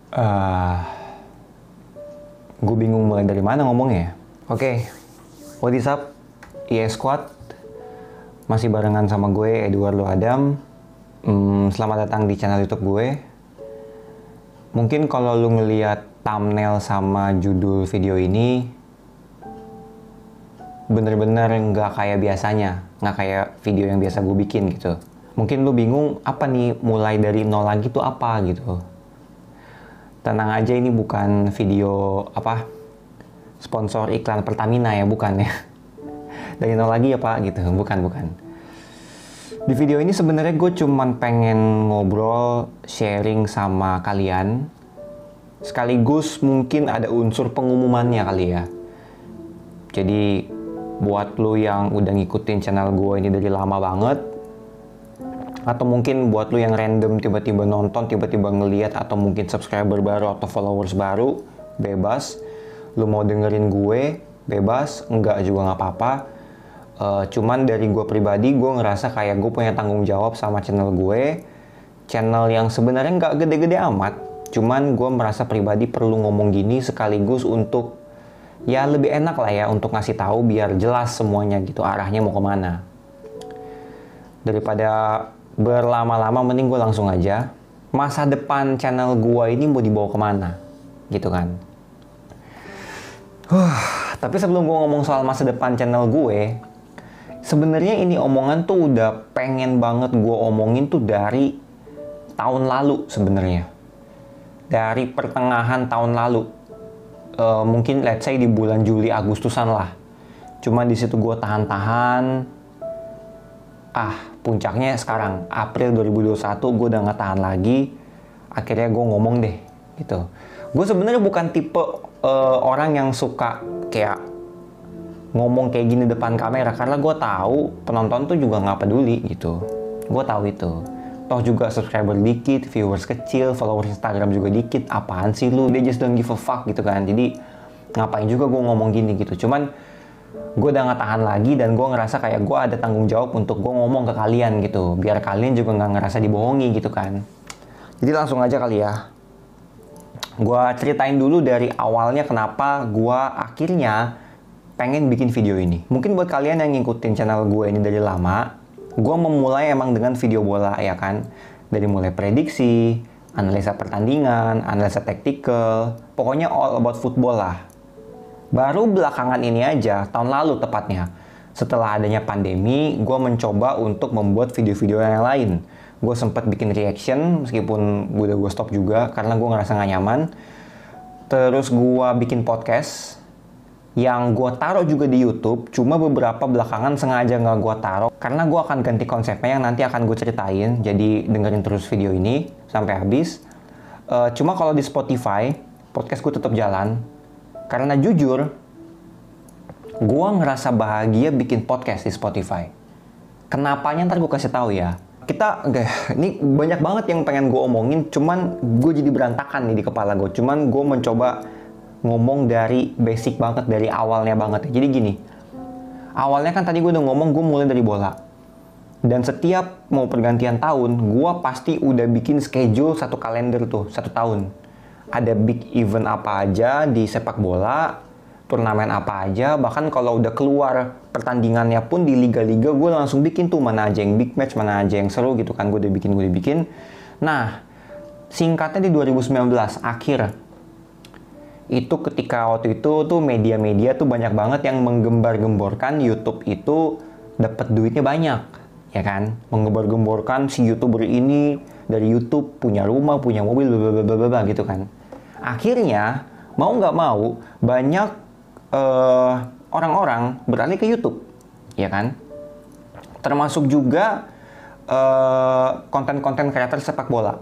Eh, gue bingung mulai dari mana ngomongnya. Oke, what is up? EA Squad masih barengan sama gue Eduardo Adam. Selamat datang di channel YouTube gue. Mungkin kalau lu ngelihat thumbnail sama judul video ini bener-bener nggak kayak biasanya, nggak kayak video yang biasa gue bikin gitu. Mungkin lu bingung apa nih, mulai dari nol lagi tuh apa gitu. Tenang aja, ini bukan video sponsor iklan Pertamina ya, bukan ya. Dari nol lagi ya Pak gitu, bukan. Di video ini sebenarnya gue cuman pengen ngobrol, sharing sama kalian. Sekaligus mungkin ada unsur pengumumannya kali ya. Jadi buat lo yang udah ngikutin channel gue ini dari lama banget, atau mungkin buat lo yang random tiba-tiba nonton, tiba-tiba ngeliat, atau mungkin subscriber baru atau followers baru, bebas. Lo mau dengerin gue, bebas. Enggak juga nggak apa-apa. Cuman dari gue pribadi, gue ngerasa kayak gue punya tanggung jawab sama channel gue. Channel yang sebenarnya nggak gede-gede amat. Cuman gue merasa pribadi perlu ngomong gini sekaligus untuk ya lebih enak lah ya untuk ngasih tahu biar jelas semuanya gitu, arahnya mau kemana. Daripada berlama-lama, mending gue langsung aja. Masa depan channel gue ini mau dibawa kemana gitu kan. Tapi sebelum gue ngomong soal masa depan channel gue, sebenarnya ini omongan tuh udah pengen banget gue omongin tuh dari tahun lalu sebenarnya. Dari pertengahan tahun lalu. Mungkin let's say di bulan Juli Agustusan lah. Cuma di situ gue tahan-tahan. Puncaknya sekarang April 2021 gue udah nggak tahan lagi. Akhirnya gue ngomong deh gitu. Gue sebenarnya bukan tipe orang yang suka kayak ngomong kayak gini depan kamera, karena gue tahu penonton tuh juga nggak peduli gitu. Gue tahu itu. Toh juga subscriber dikit, viewers kecil, followers Instagram juga dikit. Apaan sih lu? They just don't give a fuck gitu kan. Jadi ngapain juga gue ngomong gini gitu. Cuman gue udah gak tahan lagi dan gue ngerasa kayak gue ada tanggung jawab untuk gue ngomong ke kalian gitu. Biar kalian juga gak ngerasa dibohongi gitu kan. Jadi langsung aja kali ya. Gue ceritain dulu dari awalnya kenapa gue akhirnya pengen bikin video ini. Mungkin buat kalian yang ngikutin channel gue ini dari lama, gue memulai emang dengan video bola ya kan. Dari mulai prediksi, analisa pertandingan, analisa taktikal, pokoknya all about football lah. Baru belakangan ini aja, tahun lalu tepatnya, setelah adanya pandemi, gue mencoba untuk membuat video-video yang lain. Gue sempat bikin reaction, meskipun gue stop juga, karena gue ngerasa gak nyaman. Terus gue bikin podcast, yang gue taruh juga di YouTube, cuma beberapa belakangan sengaja gak gue taruh, karena gue akan ganti konsepnya yang nanti akan gue ceritain, jadi dengerin terus video ini sampai habis. Cuma kalau di Spotify, podcast gue tetap jalan. Karena jujur, gue ngerasa bahagia bikin podcast di Spotify. Kenapanya ntar gue kasih tahu ya. Ini banyak banget yang pengen gue omongin, cuman gue jadi berantakan nih di kepala gue. Cuman gue mencoba ngomong dari basic banget, dari awalnya banget. Jadi gini, awalnya kan tadi gue udah ngomong gue mulai dari bola. Dan setiap mau pergantian tahun, gue pasti udah bikin schedule satu kalender tuh, satu tahun. Ada big event apa aja di sepak bola, turnamen apa aja, bahkan kalau udah keluar pertandingannya pun di liga-liga gue langsung bikin tuh, mana aja yang big match, mana aja yang seru gitu kan, gue udah bikin. Nah, singkatnya di 2019 akhir, itu ketika waktu itu tuh media-media tuh banyak banget yang menggembar-gemborkan YouTube itu dapat duitnya banyak, ya kan? Menggembar-gemborkan si YouTuber ini dari YouTube punya rumah, punya mobil, blablabla gitu kan. Akhirnya, mau nggak mau, banyak orang-orang beralih ke YouTube, ya kan? Termasuk juga konten-konten kreator sepak bola.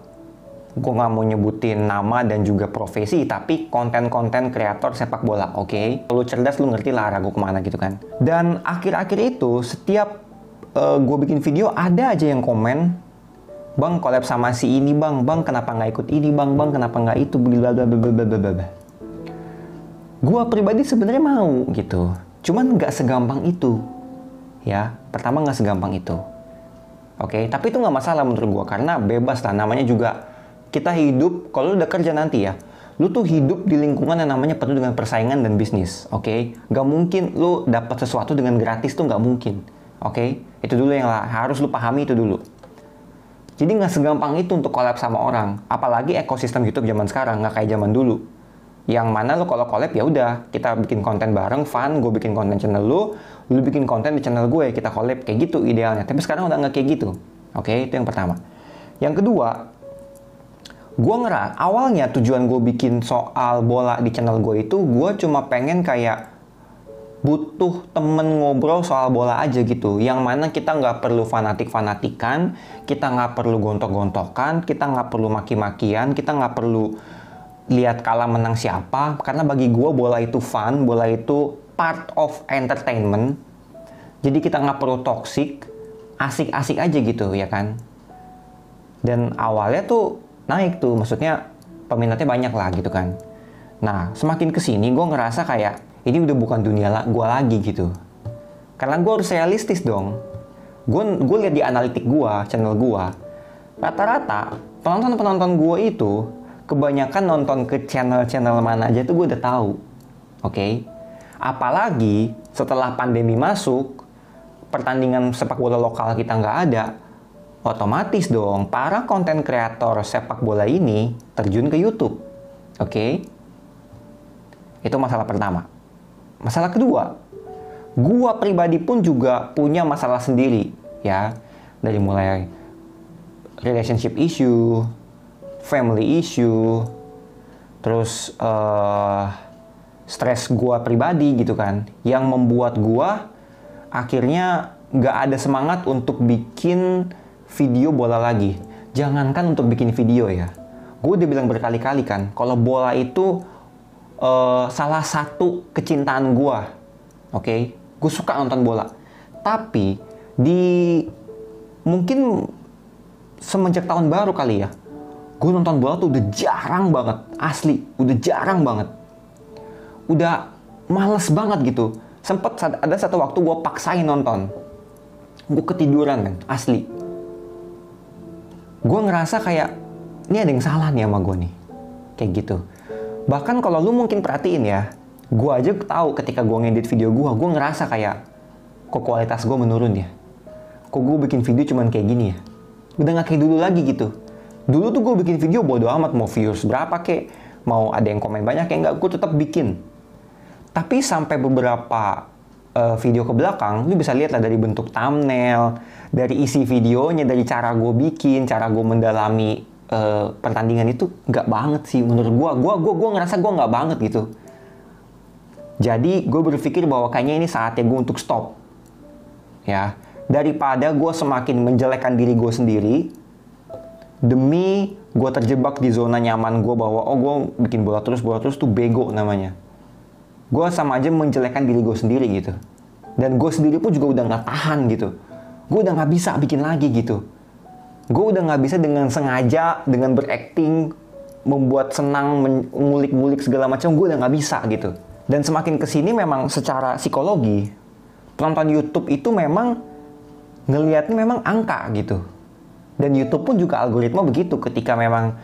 Gue nggak mau nyebutin nama dan juga profesi, tapi konten-konten kreator sepak bola, oke? Kalau cerdas, lu ngerti lah arah gue kemana gitu kan. Dan akhir-akhir itu, setiap gue bikin video, ada aja yang komen, Bang, collab sama si ini bang, kenapa nggak ikut ini bang, kenapa nggak itu, blablabla. Gua pribadi sebenarnya mau gitu, cuman nggak segampang itu, ya. Pertama nggak segampang itu, oke. Tapi itu nggak masalah menurut gua, karena bebas lah, namanya juga kita hidup, kalau lu udah kerja nanti ya, lu tuh hidup di lingkungan yang namanya penuh dengan persaingan dan bisnis, oke? Gak mungkin lu dapat sesuatu dengan gratis tuh gak mungkin, oke? Itu dulu yang harus lu pahami itu dulu. Jadi nggak segampang itu untuk collab sama orang, apalagi ekosistem YouTube zaman sekarang nggak kayak zaman dulu. Yang mana lu kalau collab ya udah, kita bikin konten bareng, fun, gue bikin konten channel lu bikin konten di channel gue, kita collab kayak gitu idealnya. Tapi sekarang udah nggak kayak gitu, oke? Itu yang pertama. Yang kedua, gue awalnya tujuan gue bikin soal bola di channel gue itu, gue cuma pengen kayak butuh temen ngobrol soal bola aja gitu, yang mana kita nggak perlu fanatik-fanatikan, kita nggak perlu gontok-gontokan, kita nggak perlu maki-makian, kita nggak perlu lihat kalah menang siapa, karena bagi gue bola itu fun, bola itu part of entertainment, jadi kita nggak perlu toxic, asik-asik aja gitu ya kan. Dan awalnya tuh naik tuh, maksudnya peminatnya banyak lah gitu kan. Nah semakin kesini gue ngerasa kayak ini udah bukan dunia gue lagi gitu. Karena gue harus realistis dong. Gue lihat di analitik gue, channel gue, rata-rata penonton gue itu kebanyakan nonton ke channel-channel mana aja tuh gue udah tahu. Oke? Apalagi setelah pandemi masuk, pertandingan sepak bola lokal kita nggak ada, otomatis dong para konten kreator sepak bola ini terjun ke YouTube. Oke? Itu masalah pertama. Masalah kedua, gua pribadi pun juga punya masalah sendiri ya, dari mulai relationship issue, family issue, terus stres gua pribadi gitu kan, yang membuat gua akhirnya nggak ada semangat untuk bikin video bola lagi. Jangankan untuk bikin video ya, gua udah bilang berkali-kali kan, kalau bola itu salah satu kecintaan gue, oke? Gue suka nonton bola, tapi mungkin semenjak tahun baru kali ya, gue nonton bola tuh udah jarang banget, asli, udah jarang banget, udah males banget gitu. Sempet ada satu waktu gue paksain nonton, gue ketiduran kan, asli. Gue ngerasa kayak ini ada yang salah nih sama gue nih, kayak gitu. Bahkan kalau lu mungkin perhatiin ya, gue aja tahu ketika gue ngedit video gue ngerasa kayak, kok kualitas gue menurun ya? Kok gue bikin video cuman kayak gini ya? Udah gak kayak dulu lagi gitu. Dulu tuh gue bikin video bodo amat, mau views berapa kek, mau ada yang komen banyak kayak nggak, gue tetap bikin. Tapi sampai beberapa video ke belakang, lu bisa lihat lah dari bentuk thumbnail, dari isi videonya, dari cara gue bikin, cara gue mendalami pertandingan itu nggak banget sih menurut gue ngerasa gue nggak banget gitu. Jadi gue berpikir bahwa kayaknya ini saatnya gue untuk stop ya, daripada gue semakin menjelekkan diri gue sendiri demi gue terjebak di zona nyaman gue bahwa gue bikin bola terus tuh bego namanya. Gue sama aja menjelekkan diri gue sendiri gitu, dan gue sendiri pun juga udah nggak tahan gitu, gue udah nggak bisa bikin lagi gitu. Gue udah nggak bisa dengan sengaja, dengan berakting, membuat senang, mengulik-ngulik segala macam, gue udah nggak bisa gitu. Dan semakin kesini memang secara psikologi, penonton YouTube itu memang ngelihatnya memang angka gitu. Dan YouTube pun juga algoritma begitu, ketika memang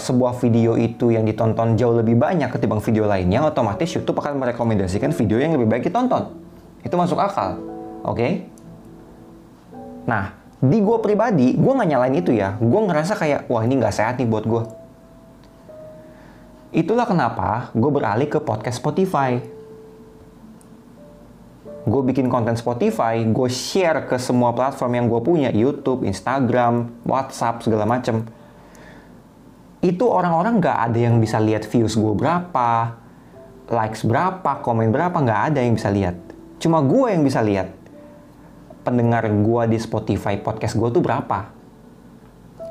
sebuah video itu yang ditonton jauh lebih banyak ketimbang video lainnya, otomatis YouTube akan merekomendasikan video yang lebih baik ditonton. Itu masuk akal, oke? Nah, di gue pribadi, gue nggak nyalain itu ya. Gue ngerasa kayak, wah ini nggak sehat nih buat gue. Itulah kenapa gue beralih ke podcast Spotify. Gue bikin konten Spotify, gue share ke semua platform yang gue punya, YouTube, Instagram, WhatsApp, segala macem. Itu orang-orang nggak ada yang bisa lihat views gue berapa, likes berapa, komen berapa, nggak ada yang bisa lihat. Cuma gue yang bisa lihat pendengar gue di Spotify podcast gue tuh berapa.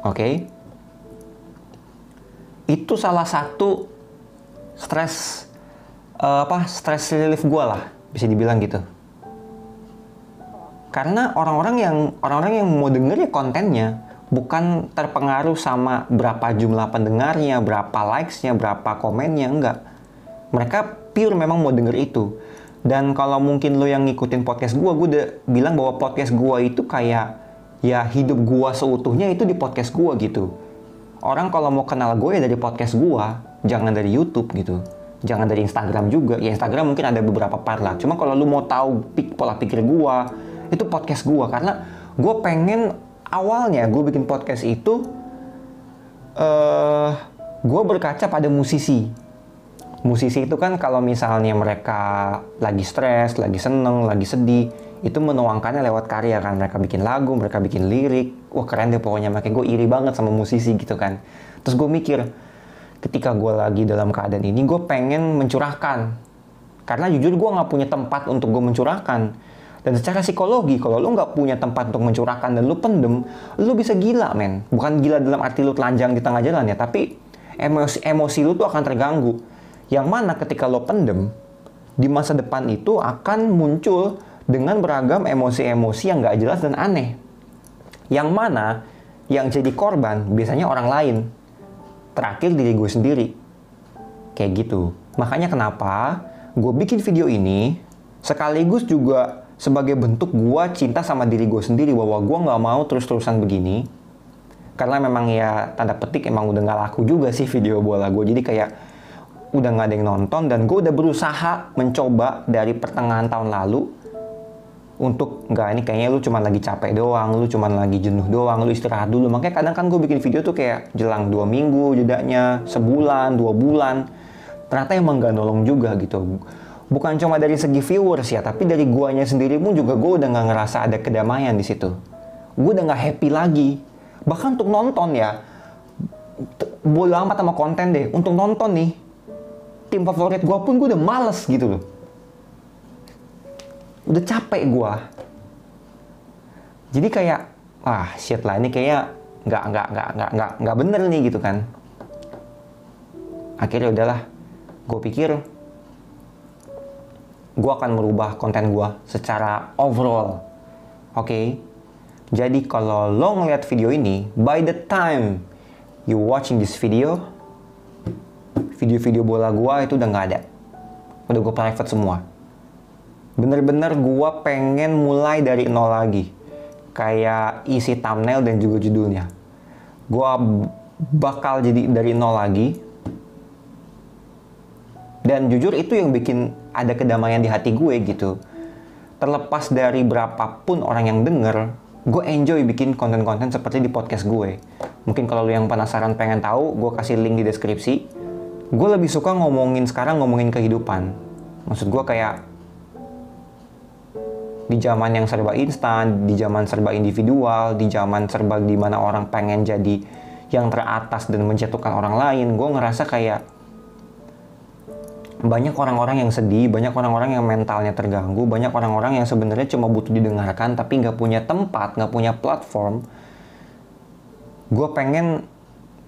Oke? Itu salah satu stress relief gue lah, bisa dibilang gitu. Karena orang-orang yang mau denger ya kontennya, bukan terpengaruh sama berapa jumlah pendengarnya, berapa likes-nya, berapa komennya, enggak. Mereka pure memang mau denger itu. Dan kalau mungkin lo yang ngikutin podcast gue udah bilang bahwa podcast gue itu kayak ya hidup gue seutuhnya itu di podcast gue gitu. orang kalau mau kenal gue ya dari podcast gue, jangan dari YouTube gitu. Jangan dari Instagram juga. Ya Instagram mungkin ada beberapa part lah. Cuma kalau lu mau tahu pola pikir gue, itu podcast gue. Karena gue pengen awalnya gue bikin podcast itu, gue berkaca pada musisi. Musisi itu kan kalau misalnya mereka lagi stres, lagi seneng, lagi sedih, itu menuangkannya lewat karya kan. Mereka bikin lagu, mereka bikin lirik. Wah keren deh pokoknya, makanya gue iri banget sama musisi gitu kan. Terus gue mikir, ketika gue lagi dalam keadaan ini, gue pengen mencurahkan. Karena jujur gue gak punya tempat untuk gue mencurahkan. Dan secara psikologi, kalau lu gak punya tempat untuk mencurahkan dan lu pendem, lu bisa gila men. Bukan gila dalam arti lu telanjang di tengah jalan ya, tapi emosi lu tuh akan terganggu. Yang mana ketika lo pendem, di masa depan itu akan muncul dengan beragam emosi-emosi yang gak jelas dan aneh. Yang mana yang jadi korban biasanya orang lain. Terakhir diri gue sendiri. Kayak gitu. Makanya kenapa gue bikin video ini, sekaligus juga sebagai bentuk gue cinta sama diri gue sendiri, bahwa gue gak mau terus-terusan begini. Karena memang ya tanda petik emang udah gak laku juga sih video bola gue. Jadi kayak udah gak ada yang nonton, dan gue udah berusaha mencoba dari pertengahan tahun lalu untuk nggak, ini kayaknya lu cuma lagi capek doang, lu cuma lagi jenuh doang, lu istirahat dulu. Makanya kadang kan gue bikin video tuh kayak jelang 2 minggu jedanya, sebulan, 2 bulan. Ternyata emang gak nolong juga gitu. Bukan cuma dari segi viewers ya, tapi dari guanya sendiri pun juga gue udah gak ngerasa ada kedamaian di situ. Gue udah gak happy lagi. Bahkan untuk nonton ya, bodo amat sama konten deh. Untuk nonton nih, tim favorit gue pun gue udah males gitu loh. Udah capek gue. Jadi kayak, shit lah, ini kayaknya nggak bener nih gitu kan. Akhirnya udahlah, gue pikir gue akan merubah konten gue secara overall. Oke? Jadi kalau lo ngeliat video ini, by the time you watching this video-video bola gue itu udah nggak ada. Udah gue private semua. Bener-bener gue pengen mulai dari nol lagi. Kayak isi thumbnail dan juga judulnya. Gue bakal jadi dari nol lagi. Dan jujur itu yang bikin ada kedamaian di hati gue gitu. Terlepas dari berapapun orang yang denger, gue enjoy bikin konten-konten seperti di podcast gue. Mungkin kalau lu yang penasaran pengen tahu, gue kasih link di deskripsi. Gue lebih suka ngomongin kehidupan. Maksud gue kayak di zaman yang serba instan, di zaman serba individual, di zaman serba di mana orang pengen jadi yang teratas dan menjatuhkan orang lain, gue ngerasa kayak banyak orang-orang yang sedih, banyak orang-orang yang mentalnya terganggu, banyak orang-orang yang sebenarnya cuma butuh didengarkan tapi nggak punya tempat, nggak punya platform. Gue pengen,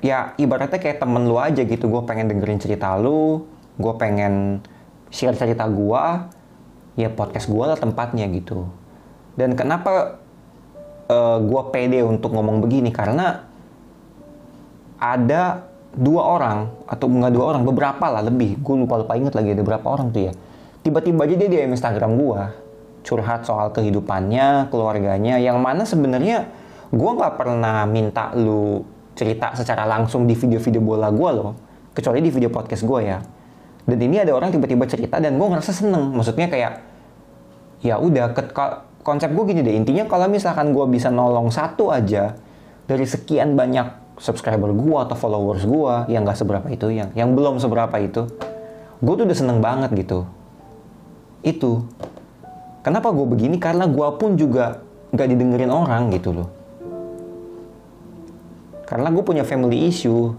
ya ibaratnya kayak temen lu aja gitu, gue pengen dengerin cerita lu, gue pengen share cerita gue, ya podcast gue lah tempatnya gitu. Dan kenapa gue pede untuk ngomong begini, karena ada beberapa lah lebih, gue lupa inget lagi ada berapa orang tuh ya. Tiba-tiba aja dia DM Instagram gue, curhat soal kehidupannya, keluarganya, yang mana sebenarnya gue nggak pernah minta lu cerita secara langsung di video-video bola gue loh, kecuali di video podcast gue ya. Dan ini ada orang tiba-tiba cerita dan gue ngerasa seneng, maksudnya kayak ya udah, konsep gue gini deh, intinya kalau misalkan gue bisa nolong satu aja dari sekian banyak subscriber gue atau followers gue yang nggak seberapa itu, yang belum seberapa itu, gue tuh udah seneng banget gitu. Itu kenapa gue begini, karena gue pun juga nggak didengerin orang gitu loh. Karena gue punya family issue.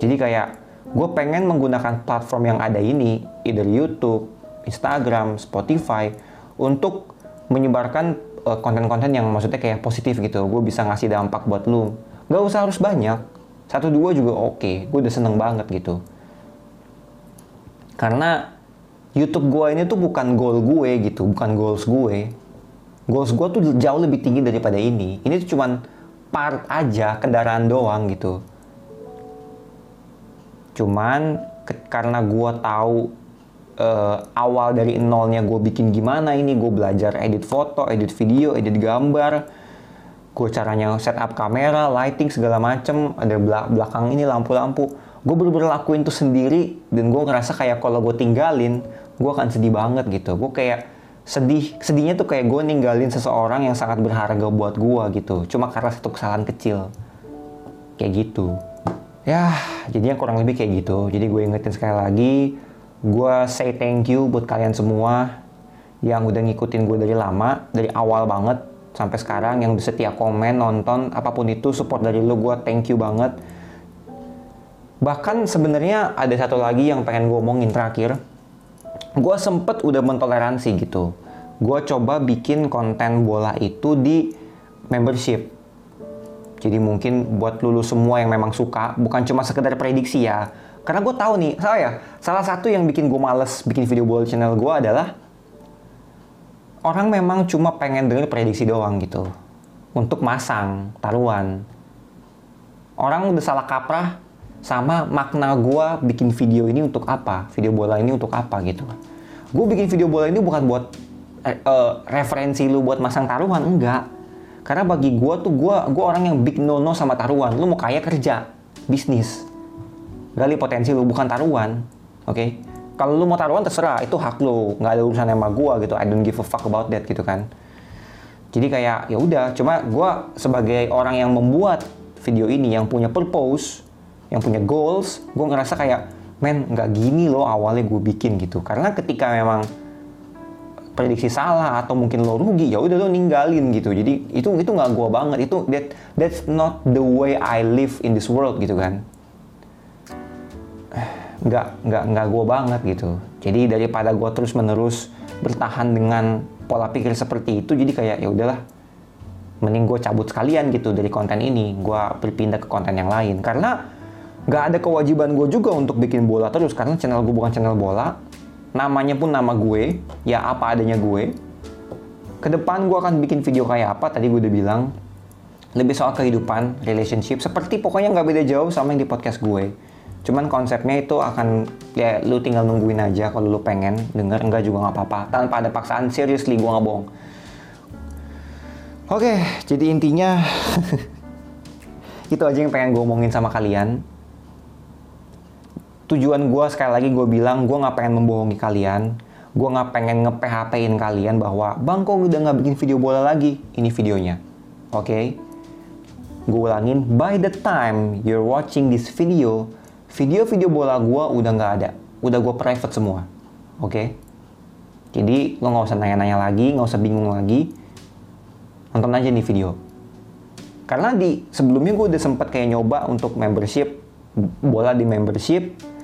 Jadi kayak gue pengen menggunakan platform yang ada ini, either YouTube, Instagram, Spotify, untuk menyebarkan konten-konten yang maksudnya kayak positif gitu. Gue bisa ngasih dampak buat lu. Gak usah harus banyak. 1-2 juga oke. Gue udah seneng banget gitu. Karena YouTube gue ini tuh bukan goal gue gitu. Bukan goals gue. Goals gue tuh jauh lebih tinggi daripada ini. Ini tuh cuman part aja, kendaraan doang gitu. Cuman karena gue tahu awal dari nolnya gue bikin gimana ini, gue belajar edit foto, edit video, edit gambar, gue caranya setup kamera, lighting segala macem, ada belakang ini lampu-lampu. Gue bener-bener lakuin itu sendiri dan gue ngerasa kayak kalau gue tinggalin, gue akan sedih banget gitu. Gue kayak sedihnya tuh kayak gue ninggalin seseorang yang sangat berharga buat gue gitu. Cuma karena satu kesalahan kecil, kayak gitu. Ya, jadinya kurang lebih kayak gitu. Jadi gue ingetin sekali lagi, gue say thank you buat kalian semua yang udah ngikutin gue dari lama, dari awal banget sampai sekarang, yang udah setia komen, nonton, apapun itu, support dari lu, gue thank you banget. Bahkan sebenarnya ada satu lagi yang pengen gue omongin terakhir. Gue sempet udah mentoleransi gitu. Gue coba bikin konten bola itu di membership. Jadi mungkin buat lulu semua yang memang suka, bukan cuma sekedar prediksi ya. Karena gue tahu nih, salah satu yang bikin gue males bikin video bola channel gue adalah orang memang cuma pengen denger prediksi doang gitu. Untuk masang taruhan. Orang udah salah kaprah sama makna gue bikin video ini untuk apa, video bola ini untuk apa gitu. Gue bikin video bola ini bukan buat referensi lu buat masang taruhan, enggak. Karena bagi gue tuh, gue orang yang big no sama taruhan. Lu mau kaya kerja, bisnis, gali potensi lu, bukan taruhan, oke? Kalau lu mau taruhan terserah, itu hak lu, nggak ada urusan sama gue gitu. I don't give a fuck about that gitu kan. Jadi kayak ya udah, cuma gue sebagai orang yang membuat video ini, yang punya purpose, yang punya goals, gue ngerasa kayak, men, nggak gini loh awalnya gue bikin gitu. Karena ketika memang prediksi salah atau mungkin lo rugi, ya udah lo ninggalin gitu. Jadi itu nggak gue banget. That's not the way I live in this world gitu kan. Nggak gue banget gitu. Jadi daripada gue terus menerus bertahan dengan pola pikir seperti itu, jadi kayak ya udahlah, mending gue cabut sekalian gitu dari konten ini. Gue berpindah ke konten yang lain karena nggak ada kewajiban gue juga untuk bikin bola terus, karena channel gue bukan channel bola. Namanya pun nama gue, ya apa adanya gue. Kedepan gue akan bikin video kayak apa, tadi gue udah bilang. Lebih soal kehidupan, relationship, seperti pokoknya nggak beda jauh sama yang di podcast gue. Cuman konsepnya itu akan, ya lu tinggal nungguin aja kalau lu pengen denger, enggak juga nggak apa-apa. Tanpa ada paksaan, seriously gue nggak bohong. Oke, jadi intinya itu aja yang pengen gue omongin sama kalian. Tujuan gue sekali lagi gue bilang, gue nggak pengen membohongi kalian, gue nggak pengen nge-PHP-in kalian bahwa Bang kok udah nggak bikin video bola lagi, ini videonya, oke? Gue ulangin, by the time you're watching this video, video-video bola gue udah nggak ada, udah gue private semua, oke? Jadi lo nggak usah nanya-nanya lagi, nggak usah bingung lagi, nonton aja nih video. Karena di sebelumnya gue udah sempet kayak nyoba untuk membership, bola di membership,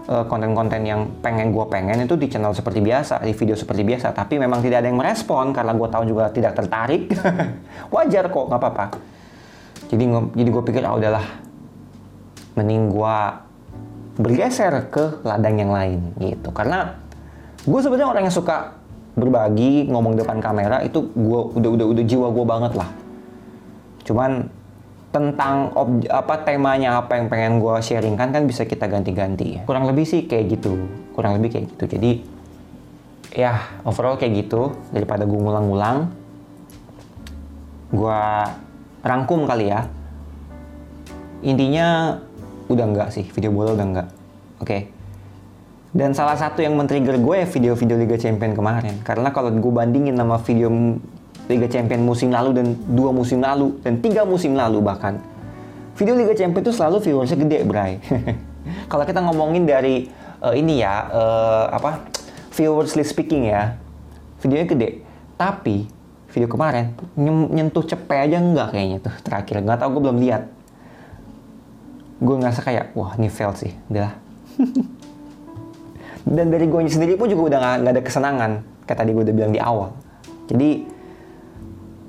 konten-konten yang pengen itu di channel seperti biasa, di video seperti biasa, tapi memang tidak ada yang merespon karena gue tahu juga tidak tertarik. Wajar kok, nggak apa-apa. Jadi gue pikir udahlah, mending gue bergeser ke ladang yang lain gitu. Karena gue sebenarnya orang yang suka berbagi, ngomong depan kamera, itu gue udah jiwa gue banget lah. Cuman tentang temanya apa yang pengen gue sharingkan kan bisa kita ganti-ganti ya. Kurang lebih sih kayak gitu. Jadi ya overall kayak gitu. Daripada gue ngulang-ngulang, gue rangkum kali ya. Intinya udah enggak sih, video bola udah enggak. Oke. Dan salah satu yang men-trigger gue ya video-video Liga Champions kemarin. Karena kalau gue bandingin sama video Liga Champions musim lalu dan 2 musim lalu dan 3 musim lalu bahkan, video Liga Champions itu selalu viewersnya gede, bray. Kalau kita ngomongin dari viewersly speaking ya, videonya gede. Tapi video kemarin nyentuh cepet aja enggak kayaknya tuh terakhir. Nggak tahu, gue belum lihat. Gue ngerasa kayak wah ini fail sih, udah. Dan dari gue sendiri pun juga udah nggak ada kesenangan, kayak tadi gue udah bilang di awal. Jadi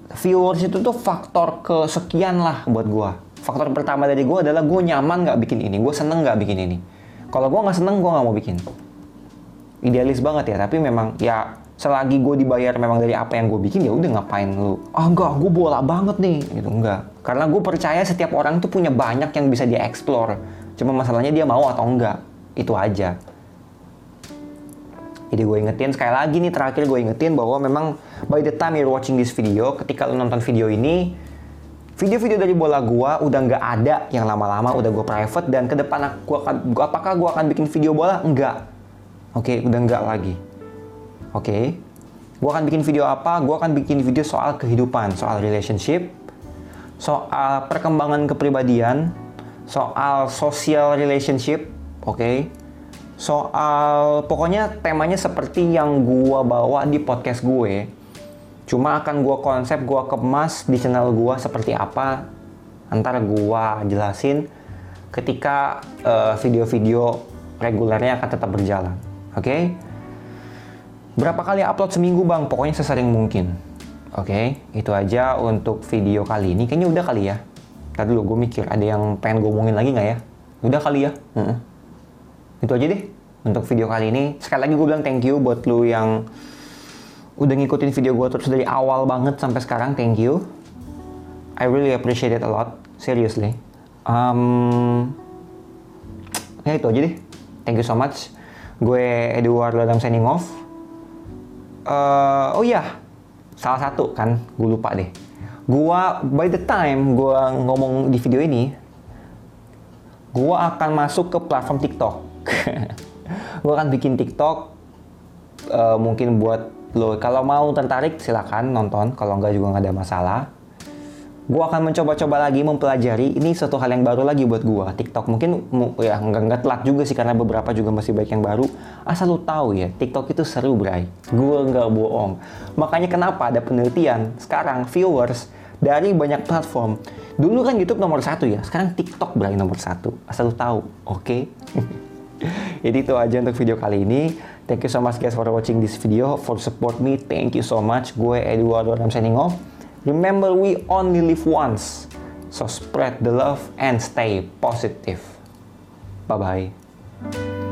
viewers itu tuh faktor kesekian lah buat gue. Faktor pertama dari gue adalah gue nyaman nggak bikin ini, gue seneng nggak bikin ini. Kalau gue nggak seneng, gue nggak mau bikin. Idealis banget ya, tapi memang ya selagi gue dibayar memang dari apa yang gue bikin, ya udah ngapain lu? Enggak, gue bola banget nih, gitu enggak. Karena gue percaya setiap orang tuh punya banyak yang bisa dia explore. Cuma masalahnya dia mau atau enggak, itu aja. Jadi gue ingetin sekali lagi nih, terakhir gue ingetin bahwa memang by the time you're watching this video, ketika lo nonton video ini, Video-video dari bola gue udah nggak ada, yang lama-lama udah gue private, dan ke depan apakah gue akan bikin video bola? Enggak. Oke, udah nggak lagi. Oke. Gue akan bikin video apa? Gue akan bikin video soal kehidupan, soal relationship, soal perkembangan kepribadian, soal social relationship, oke? Soal, pokoknya temanya seperti yang gue bawa di podcast gue. Cuma akan gue konsep, gue kemas di channel gue seperti apa. Ntar gue jelasin ketika video-video regulernya akan tetap berjalan, oke? Berapa kali upload seminggu bang? Pokoknya sesering mungkin. Oke, itu aja untuk video kali ini. Kayaknya udah kali ya. Tadi dulu gue mikir ada yang pengen gue omongin lagi nggak ya? Udah kali ya. Itu aja deh untuk video kali ini. Sekali lagi gue bilang thank you buat lu yang udah ngikutin video gue terus dari awal banget sampai sekarang. Thank you. I really appreciate it a lot. Seriously. Ya itu aja deh. Thank you so much. Gue Eduardo Adam signing off. Oh iya, salah satu kan, gue lupa deh. Gua by the time gua ngomong di video ini, gua akan masuk ke platform TikTok. Gua akan bikin TikTok, mungkin buat lo kalau mau tertarik silakan nonton, kalau enggak juga nggak ada masalah. Gua akan mencoba-coba lagi mempelajari, ini suatu hal yang baru lagi buat gua. TikTok mungkin ya nggak telat juga sih, karena beberapa juga masih banyak yang baru. Asal lu tahu ya, TikTok itu seru, bray. Gua nggak bohong. Makanya kenapa ada penelitian sekarang viewers dari banyak platform. Dulu kan YouTube nomor 1 ya, sekarang TikTok bray nomor 1. Asal lu tahu, oke? Jadi itu aja untuk video kali ini. Thank you so much guys for watching this video, for support me. Thank you so much. Gue Eduardo, I'm signing off. Remember, we only live once, so spread the love and stay positive. Bye-bye.